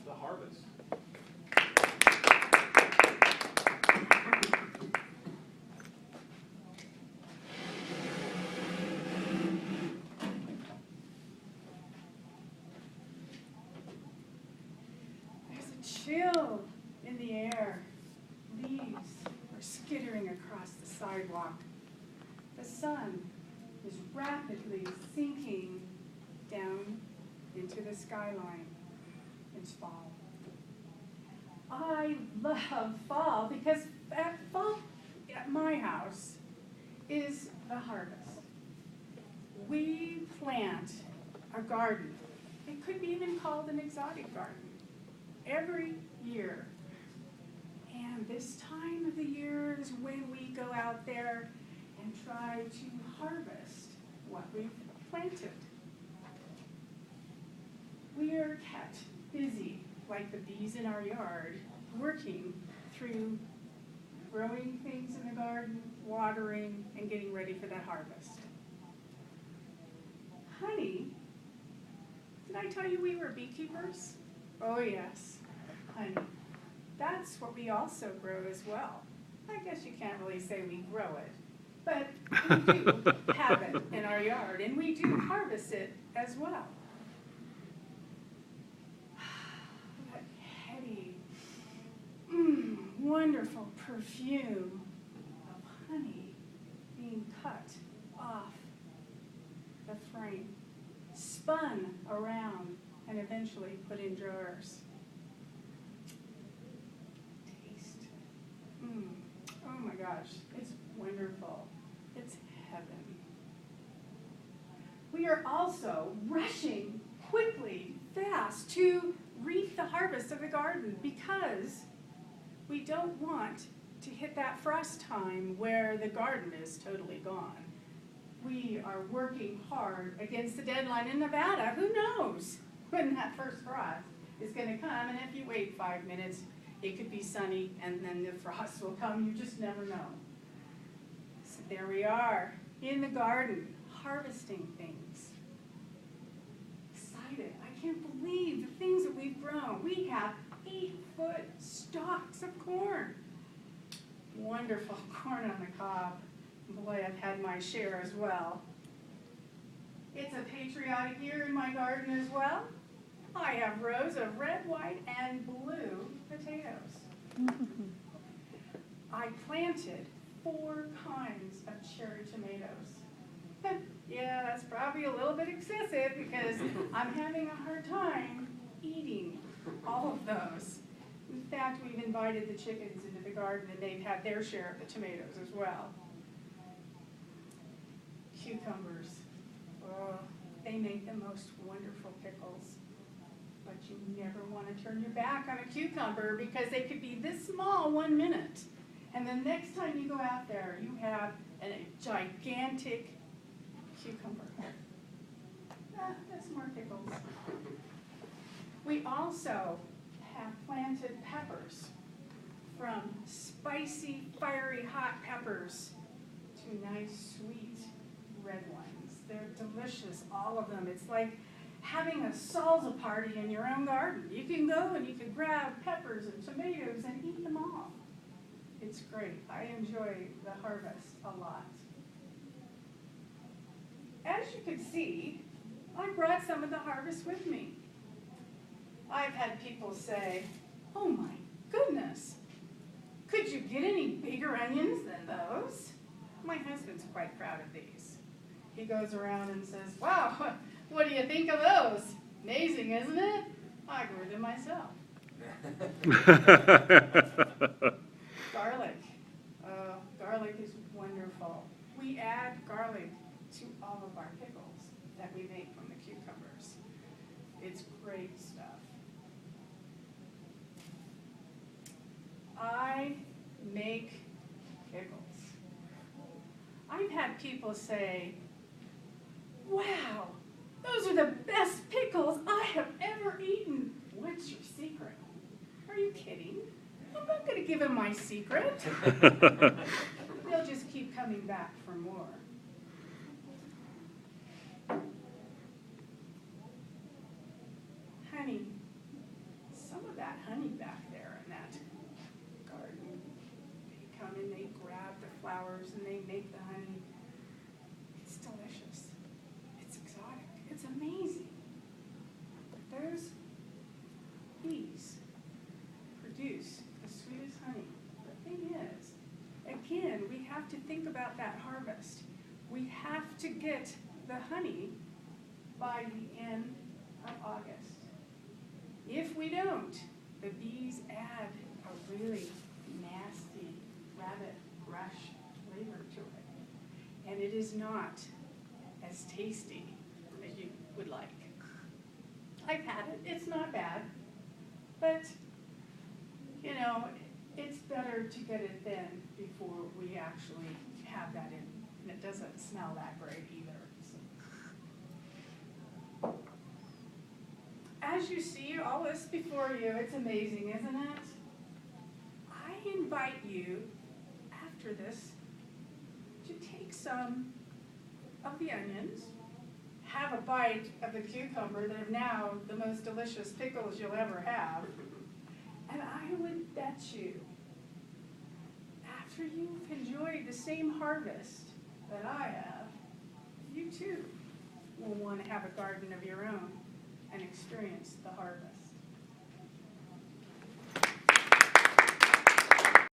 the harvest. There's a chill in the air. Leaves are skittering across the sidewalk. The sun is rapidly sinking down into the skyline. It's fall. I love fall because fall at my house is the harvest. We plant a garden. It could be even called an exotic garden every year. And this time of the year is when we go out there and try to harvest what we've planted. We are kept busy, like the bees in our yard, working through growing things in the garden, watering, and getting ready for that harvest. Honey, did I tell you we were beekeepers? Oh yes, honey. That's what we also grow as well. I guess you can't really say we grow it, but we do have it in our yard, and we do harvest it as well. That heady, wonderful perfume of honey being cut off the frame, spun around, and eventually put in jars. Oh my gosh, it's wonderful. It's heaven. We are also rushing quickly, fast to reap the harvest of the garden because we don't want to hit that frost time where the garden is totally gone. We are working hard against the deadline in Nevada. Who knows when that first frost is going to come? And if you wait 5 minutes, it could be sunny, and then the frost will come. You just never know. So there we are, in the garden, harvesting things. Excited. I can't believe the things that we've grown. We have 8-foot stalks of corn. Wonderful corn on the cob. Boy, I've had my share as well. It's a patriotic year in my garden as well. I have rows of red, white, and blue potatoes. I planted 4 kinds of cherry tomatoes. Yeah, that's probably a little bit excessive because I'm having a hard time eating all of those. In fact, we've invited the chickens into the garden and they've had their share of the tomatoes as well. Cucumbers. Oh, they make the most wonderful pickles. But you never want to turn your back on a cucumber because they could be this small 1 minute. And the next time you go out there, you have a gigantic cucumber. That's more pickles. We also have planted peppers, from spicy, fiery, hot peppers to nice, sweet red ones. They're delicious, all of them. It's like having a salsa party in your own garden. You can go and you can grab peppers and tomatoes and eat them all. It's great. I enjoy the harvest a lot. As you can see, I brought some of the harvest with me. I've had people say, oh my goodness, could you get any bigger onions than those? My husband's quite proud of these. He goes around and says, wow, what do you think of those? Amazing, isn't it? I grew them myself. Garlic. Garlic is wonderful. We add garlic to all of our pickles that we make from the cucumbers. It's great stuff. I make pickles. I've had people say, wow, those are the best pickles I have ever eaten. What's your secret? Are you kidding? I'm not going to give them my secret. They'll just keep coming back for more. Honey, some honey back there in that garden. They come and they grab the flowers and they make the honey. It's delicious. It's exotic. It's amazing. But those bees produce the sweetest honey. The thing is, again, we have to think about that harvest. We have to get the honey by the end of August. If we don't, the bees add a really nasty rabbit brush flavor to it. And it is not as tasty as you would like. I've had it. It's not bad. But, you know, it's better to get it then before we actually have that in. And it doesn't smell that great either. So. As you see all this before you, it's amazing, isn't it? I invite you, after this, to take some of the onions, have a bite of the cucumber that are now the most delicious pickles you'll ever have, and I would bet you, after you've enjoyed the same harvest that I have, you too will want to have a garden of your own and experience the harvest.